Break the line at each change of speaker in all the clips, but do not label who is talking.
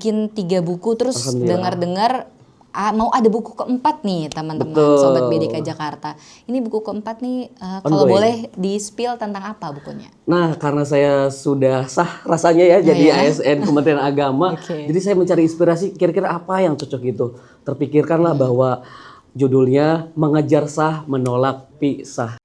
bikin 3 buku terus
Alhamdulillah.
dengar-dengar mau ada buku keempat nih teman-teman
Betul.
Sobat BDK Jakarta. Ini buku keempat nih kalau
Ongoing.
boleh di-spill tentang apa bukunya?
Nah, karena saya sudah sah rasanya ya jadi ASN Kementerian Agama,
Oke.
jadi saya mencari inspirasi kira-kira apa yang cocok gitu. Terpikirkanlah bahwa judulnya Mengejar Sah Menolak Pisah.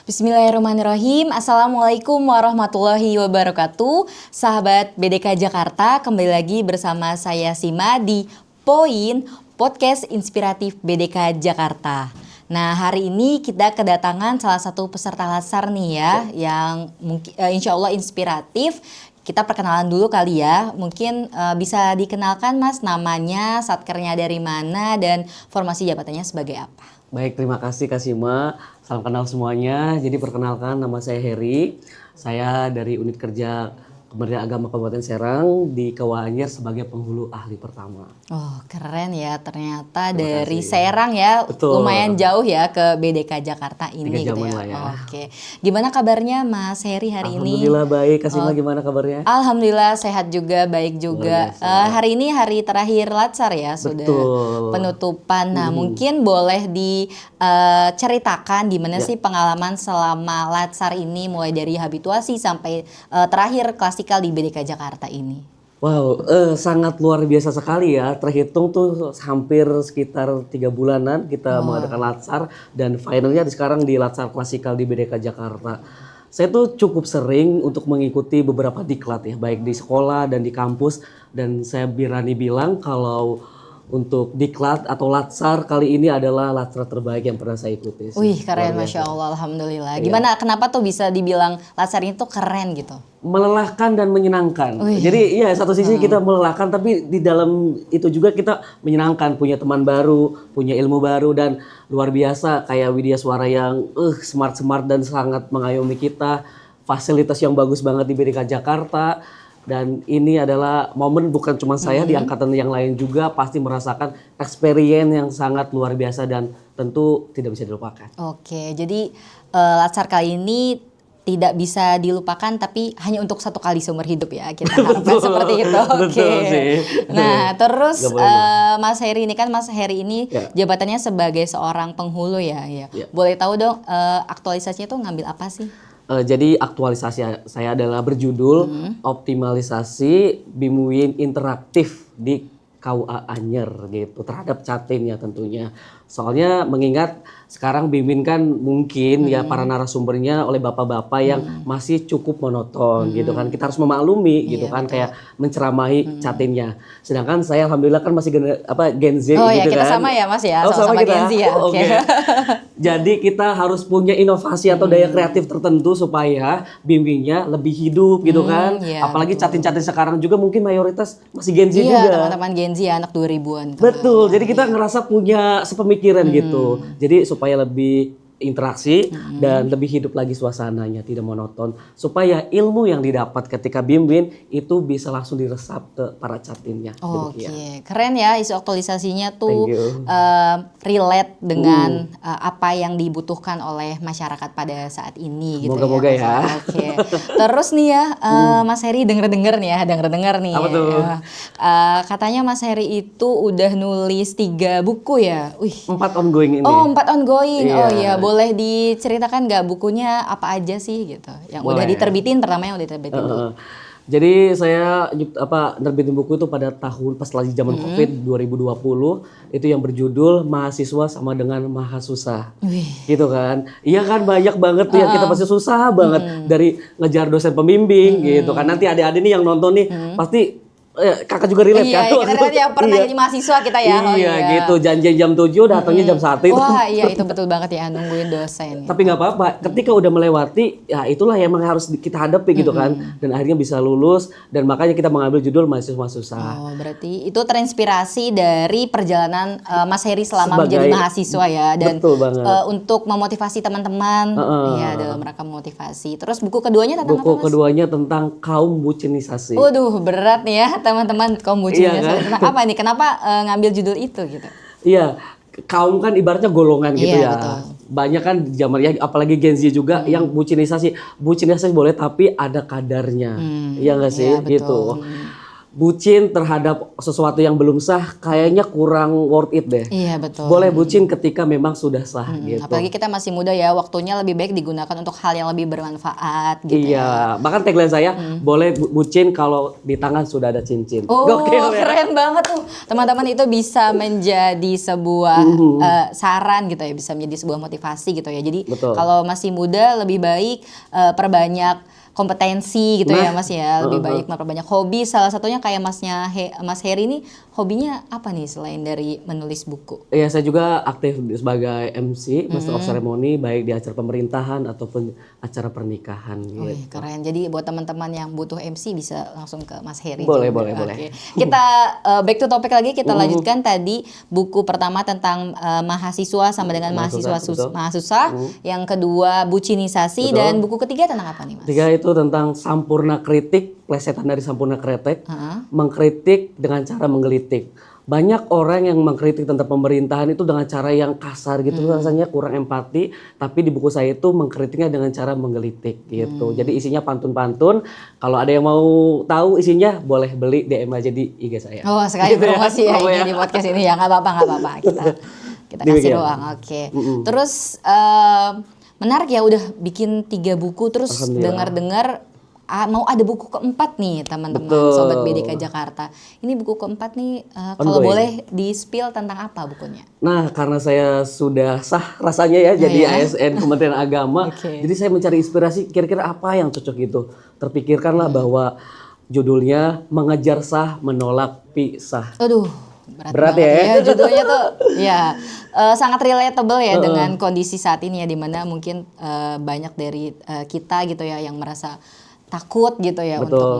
Bismillahirrahmanirrahim. Assalamualaikum warahmatullahi wabarakatuh. Sahabat BDK Jakarta, kembali lagi bersama saya Sima di Poin Podcast Inspiratif BDK Jakarta. Nah, hari ini kita kedatangan salah satu peserta latsar nih ya, yang mungkin insya Allah inspiratif. Kita perkenalan dulu kali ya. Mungkin bisa dikenalkan Mas, namanya, satkernya dari mana, dan formasi jabatannya sebagai apa?
Baik, terima kasih Kak Sima. Salam kenal semuanya. Jadi perkenalkan, nama saya Heri. Saya dari unit kerja Kementerian Agama Kabupaten Serang di Kawah Anyer sebagai penghulu ahli pertama.
Oh, keren ya, ternyata
Terima
dari
kasih.
Serang ya.
Betul.
Lumayan jauh ya ke BDK Jakarta ini
3
gitu
jaman
ya.
lah ya.
Oke. Gimana kabarnya Mas Heri hari ini?
Alhamdulillah baik. Kak Sima gimana kabarnya?
Alhamdulillah sehat juga, baik juga. Hari ini hari terakhir latsar ya, sudah
Betul.
penutupan. Nah, mungkin boleh diceritakan gimana sih pengalaman selama latsar ini, mulai dari habituasi sampai terakhir klasikal di BDK Jakarta ini.
Wow, sangat luar biasa sekali ya. Terhitung tuh hampir sekitar 3 bulanan kita mengadakan latsar, dan finalnya sekarang di latsar klasikal di BDK Jakarta. Saya tuh cukup sering untuk mengikuti beberapa diklat ya, baik di sekolah dan di kampus, dan saya berani bilang kalau untuk diklat atau latsar kali ini adalah latsar terbaik yang pernah saya ikuti.
Wih, keren, Masya Allah, Alhamdulillah. Gimana, kenapa tuh bisa dibilang latsar ini tuh keren gitu?
Melelahkan dan menyenangkan. Jadi ya satu sisi kita melelahkan, tapi di dalam itu juga kita menyenangkan, punya teman baru, punya ilmu baru, dan luar biasa kayak Widya Suara yang smart dan sangat mengayomi kita, fasilitas yang bagus banget di BDK Jakarta. Dan ini adalah momen bukan cuma saya, di angkatan yang lain juga pasti merasakan experience yang sangat luar biasa dan tentu tidak bisa dilupakan.
Oke, jadi latsar kali ini tidak bisa dilupakan, tapi hanya untuk 1 kali seumur hidup ya, kita harapkan seperti itu. Oke.
Betul sih.
Nah, terus
Gak boleh
Mas Heri ini kan, Mas Heri ini jabatannya sebagai seorang penghulu ya. Boleh tahu dong aktualisasinya tuh ngambil apa sih?
Jadi aktualisasi saya adalah berjudul optimalisasi BIMWIN interaktif di KUA Anyer gitu, terhadap Catin ya tentunya. Soalnya mengingat sekarang BIMWIN kan mungkin ya para narasumbernya oleh bapak-bapak yang masih cukup monoton gitu kan. Kita harus memaklumi gitu kan, kayak menceramahi Catinnya. Sedangkan saya alhamdulillah kan masih Gen Z
Oh
gitu
ya, kita
kan.
sama ya Mas ya,
Oh,
sama-sama
kita.
Gen Z ya.
Oh, oke. Jadi kita harus punya inovasi atau daya kreatif tertentu supaya BIMWIN-nya lebih hidup gitu kan.
Iya,
Apalagi Catin-Catin sekarang juga mungkin mayoritas masih Gen Z
Iya,
juga.
teman-teman Gen Z ya, anak 2000-an.
Betul, jadi kita ngerasa punya sepemikiran gitu. Jadi supaya lebih interaksi dan lebih hidup lagi suasananya, tidak monoton. Supaya ilmu yang didapat ketika BIMWIN itu bisa langsung diresap ke para Catinnya.
Oke, keren ya isu aktualisasinya tuh
Thank you.
relate dengan apa yang dibutuhkan oleh masyarakat pada saat ini gitu.
Moga-moga ya.
Oke, terus nih ya Mas Heri denger-denger nih ya, denger-denger nih.
Apa tuh?
Katanya Mas Heri itu udah nulis 3 buku ya. Wih.
4 ongoing ini.
Oh, 4 ongoing.
Iya.
Oh iya, boleh diceritakan nggak bukunya apa aja sih gitu? Yang udah diterbitin, pertama yang udah diterbitin dulu.
Jadi saya nerbitin buku itu pada tahun pas lagi zaman Covid 2020, itu yang berjudul Mahasiswa Sama Dengan Maha Susah. Gitu kan. Iya kan, banyak banget tuh yang kita pasti susah banget dari ngejar dosen pembimbing gitu kan. Nanti adik-adik nih yang nonton nih pasti kakak juga relate
Iya,
kan?
kita kan yang pernah jadi mahasiswa kita ya.
Iya, gitu. Janjian jam 7, datangnya jam 1 itu.
Wah, iya itu betul banget ya, nungguin dosen.
Tapi nggak apa-apa, ketika udah melewati, ya itulah yang emang harus kita hadapi gitu kan. Dan akhirnya bisa lulus, dan makanya kita mengambil judul Mahasiswa Susah.
Oh, berarti itu terinspirasi dari perjalanan Mas Heri selama menjadi mahasiswa ya. Dan
betul banget.
untuk memotivasi teman-teman, ya dalam rangka memotivasi. Terus buku keduanya tentang apa, Mas?
Buku keduanya tentang kaum bucinisasi.
Waduh, berat nih ya teman-teman, kaum bucinisasi.
Iya, kan?
Tentang apa nih? Kenapa ngambil judul itu gitu?
Iya, kaum kan ibaratnya golongan gitu
Iya,
ya.
betul.
banyak kan di zaman ya apalagi Gen Z juga yang bucinisasi boleh tapi ada kadarnya. Iya nggak sih?
Iya, betul.
Gitu. Bucin terhadap sesuatu yang belum sah kayaknya kurang worth it deh.
Iya, betul.
Boleh bucin ketika memang sudah sah gitu.
Apalagi kita masih muda ya, waktunya lebih baik digunakan untuk hal yang lebih bermanfaat gitu ya.
Iya, bahkan tagline saya boleh bucin kalau di tangan sudah ada cincin.
Oh,
Gokil ya.
keren banget tuh. Teman-teman itu bisa menjadi sebuah saran gitu ya, bisa menjadi sebuah motivasi gitu ya. Jadi
Betul.
kalau masih muda lebih baik perbanyak kompetensi gitu ya Mas ya. Lebih baik memperbanyak hobi. Salah satunya kayak Mas Heri ini hobinya apa nih selain dari menulis buku?
Iya, saya juga aktif sebagai MC, Master of Ceremony, baik di acara pemerintahan ataupun acara pernikahan gitu.
Wih, keren. Jadi buat teman-teman yang butuh MC bisa langsung ke Mas Heri.
Boleh,
juga.
boleh, boleh.
Oke. Kita back to topic lagi, kita lanjutkan tadi buku pertama tentang mahasiswa sama dengan
Mahasiswa,
mahasiswa. Yang kedua bucinisasi dan buku ketiga tentang apa nih Mas?
Tiga itu tentang sampurna kritik, plesetan dari sampurna kritik, mengkritik dengan cara menggelitik. Banyak orang yang mengkritik tentang pemerintahan itu dengan cara yang kasar gitu, rasanya kurang empati. Tapi di buku saya itu mengkritiknya dengan cara menggelitik gitu. Jadi isinya pantun-pantun. Kalau ada yang mau tahu isinya, boleh beli DM aja di IG saya.
Oh, sekali
Gitu ya.
promosi ya, ini di podcast ini ya, nggak apa-apa. Kita kasih
Demikian.
doang, oke. Terus menarik ya, udah bikin 3 buku, terus
Alhamdulillah.
dengar-dengar mau ada buku keempat nih teman-teman
Betul.
Sobat BDK Jakarta. Ini buku keempat nih, kalau
Ongoing.
boleh di-spill tentang apa bukunya?
Nah, karena saya sudah sah rasanya ya jadi ASN Kementerian Agama,
Oke.
jadi saya mencari inspirasi kira-kira apa yang cocok gitu. Terpikirkanlah bahwa judulnya Mengejar Sah Menolak Pisah.
Aduh,
Berat
banget
ya?
judulnya tuh ya sangat relatable ya dengan kondisi saat ini ya, dimana mungkin banyak dari kita gitu ya yang merasa takut gitu ya
Betul.
untuk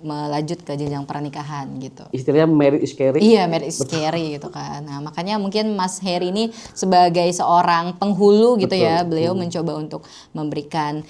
melanjut ke jenjang pernikahan gitu.
Istilahnya marriage is scary.
Iya, marriage is scary gitu kan. Nah, makanya mungkin Mas Heri ini sebagai seorang penghulu gitu ya, beliau mencoba untuk memberikan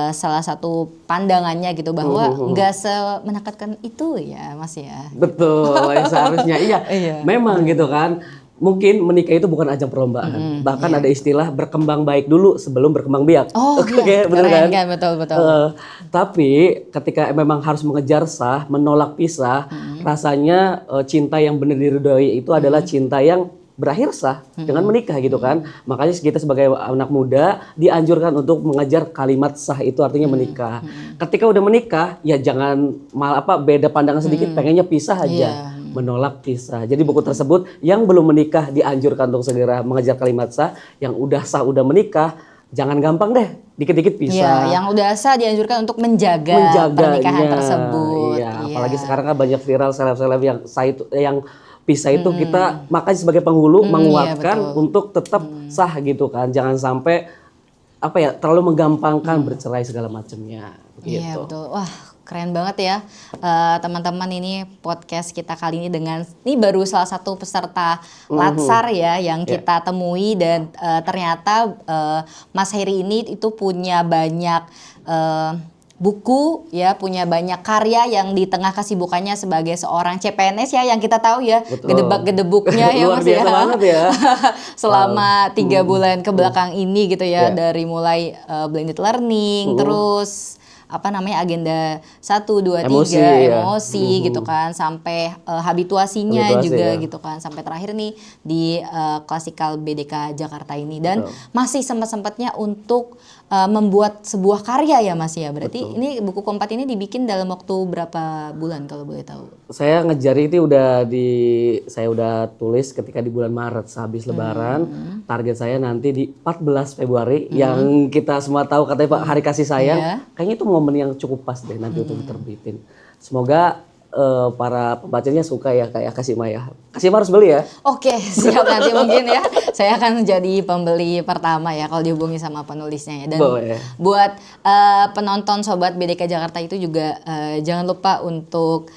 salah satu pandangannya gitu bahwa nggak semenakutkan itu ya, Mas ya.
Betul, ya seharusnya iya.
Iya.
Memang gitu kan. Mungkin menikah itu bukan ajang perlombaan. Bahkan ada istilah berkembang baik dulu sebelum berkembang biak.
Oh,
Oke,
iya.
bener
Keren
kan?
Betul.
Tapi ketika memang harus mengejar sah, menolak pisah, rasanya cinta yang benar diridhoi itu adalah cinta yang berakhir sah dengan menikah gitu kan. Makanya kita sebagai anak muda dianjurkan untuk mengejar kalimat sah, itu artinya menikah. Ketika udah menikah ya jangan beda pandangan sedikit, pengennya pisah aja. Menolak pisah. Jadi buku tersebut yang belum menikah dianjurkan untuk segera mengejar kalimat sah, yang udah sah udah menikah jangan gampang deh dikit-dikit pisah.
Iya, yang udah sah dianjurkan untuk menjaga pernikahan tersebut.
Iya, apalagi sekarang kan banyak viral seleb-seleb yang sah itu, yang pisah itu kita makanya sebagai penghulu menguatkan untuk tetap sah gitu kan. Jangan sampai terlalu menggampangkan bercerai segala macamnya gitu.
Iya, betul. Wah, keren banget ya teman-teman, ini podcast kita kali ini dengan ini baru salah satu peserta Latsar ya yang kita temui, dan ternyata Mas Heri ini itu punya banyak buku ya, punya banyak karya yang di tengah kesibukannya sebagai seorang CPNS ya, yang kita tahu ya gedebak-gedebuknya ya
Luar
Mas ya.
biasa banget ya.
Selama 3 bulan ke belakang ini gitu ya, dari mulai blended learning, terus agenda 1, 2, 3 emosi gitu kan, sampai habituasinya juga gitu kan, sampai terakhir nih di klasikal BDK Jakarta ini, dan masih sempat-sempatnya untuk membuat sebuah karya ya Mas ya. Berarti ini buku keempat ini dibikin dalam waktu berapa bulan kalau boleh tahu?
Saya ngejar itu saya udah tulis ketika di bulan Maret sehabis Lebaran. Target saya nanti di 14 Februari yang kita semua tahu katanya Pak Hari Kasih Sayang. Kayaknya itu momen yang cukup pas deh nanti untuk diterbitin. Semoga para pembacanya suka ya kayak Kasima ya. Kasima harus beli ya.
Oke, siap, nanti mungkin ya. Saya akan menjadi pembeli pertama ya kalau dihubungi sama penulisnya ya. Dan buat penonton Sobat BDK Jakarta itu juga jangan lupa untuk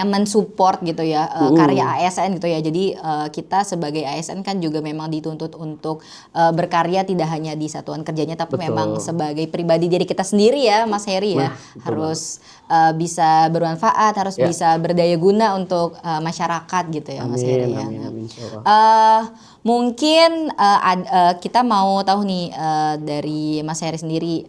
mensupport gitu ya karya ASN gitu ya. Jadi kita sebagai ASN kan juga memang dituntut untuk berkarya tidak hanya di satuan kerjanya tapi
Betul.
memang sebagai pribadi diri kita sendiri ya Mas Heri ya.
Nah, betul
Harus bisa bermanfaat, harus
Ya.
bisa berdaya guna untuk masyarakat gitu ya Mas Heri ya.
Amin, insya Allah.
Mungkin kita mau tahu nih dari Mas Heri sendiri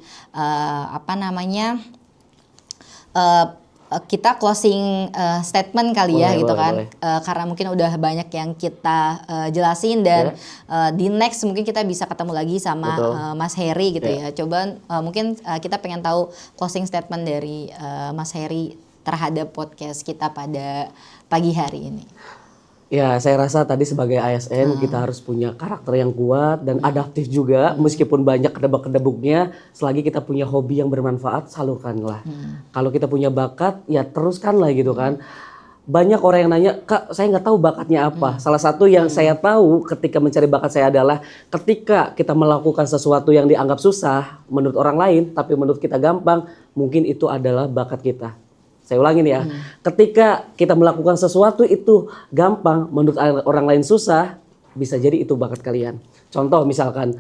kita closing statement kali ya
Boleh,
gitu
boleh,
kan.
boleh.
Karena mungkin udah banyak yang kita jelasin dan
Ya.
di next mungkin kita bisa ketemu lagi sama
Betul.
Mas Heri gitu
Ya.
ya. Coba mungkin kita pengen tahu closing statement dari Mas Heri terhadap podcast kita pada pagi hari ini.
Ya, saya rasa tadi sebagai ASN kita harus punya karakter yang kuat dan adaptif juga, meskipun banyak kedebak-kedebuknya, selagi kita punya hobi yang bermanfaat, salurkanlah. Kalau kita punya bakat, ya teruskanlah gitu kan. Banyak orang yang nanya, Kak, saya nggak tahu bakatnya apa. Salah satu yang saya tahu ketika mencari bakat saya adalah ketika kita melakukan sesuatu yang dianggap susah menurut orang lain, tapi menurut kita gampang, mungkin itu adalah bakat kita. Saya ulangin ya, ketika kita melakukan sesuatu itu gampang, menurut orang lain susah, bisa jadi itu bakat kalian. Contoh misalkan,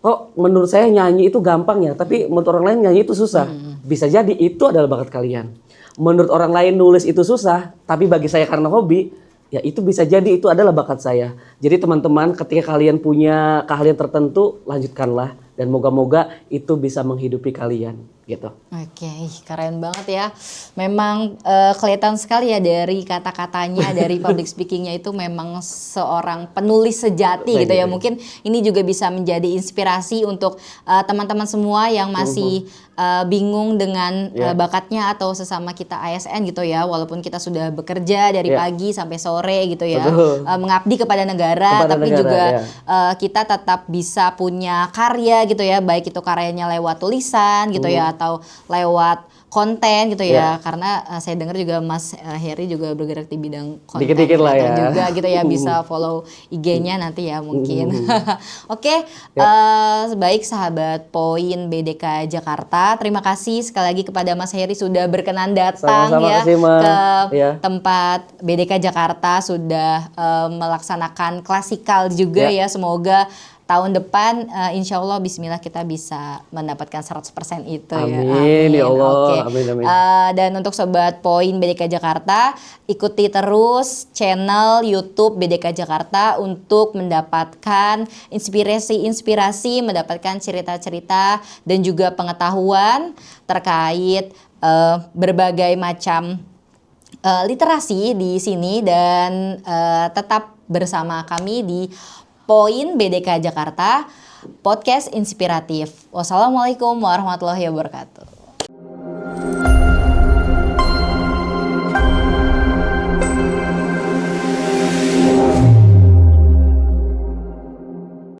oh menurut saya nyanyi itu gampang ya, tapi menurut orang lain nyanyi itu susah. Bisa jadi itu adalah bakat kalian. Menurut orang lain nulis itu susah, tapi bagi saya karena hobi, ya itu bisa jadi itu adalah bakat saya. Jadi teman-teman ketika kalian punya keahlian tertentu, lanjutkanlah. Dan moga-moga itu bisa menghidupi kalian gitu.
Oke, keren banget ya. Memang kelihatan sekali ya dari kata-katanya, dari public speakingnya itu memang seorang penulis sejati gitu ya. Mungkin ini juga bisa menjadi inspirasi untuk teman-teman semua yang masih bingung dengan bakatnya atau sesama kita ASN gitu ya. Walaupun kita sudah bekerja dari pagi sampai sore gitu ya, mengabdi kepada negara, tapi juga kita tetap bisa punya karya gitu ya, baik itu karyanya lewat tulisan gitu ya atau lewat konten gitu ya. Karena saya dengar juga Mas Heri juga bergerak di bidang konten
Dikit-dikit lah ya.
juga gitu ya, bisa follow IG-nya nanti ya mungkin. Oke, baik sahabat Poin BDK Jakarta, terima kasih sekali lagi kepada Mas Heri sudah berkenan datang
Sama-sama,
ya
kasih, Ma.
ke
Ya.
tempat BDK Jakarta, sudah melaksanakan klasikal juga ya. Semoga tahun depan insya Allah bismillah kita bisa mendapatkan 100% itu ya.
Amin, ya Allah.
Oke.
Amin, amin.
Dan untuk sobat Poin BDK Jakarta, ikuti terus channel YouTube BDK Jakarta untuk mendapatkan inspirasi, mendapatkan cerita-cerita dan juga pengetahuan terkait berbagai macam literasi di sini, dan tetap bersama kami di Poin BDK Jakarta, podcast inspiratif. Wassalamualaikum warahmatullahi wabarakatuh.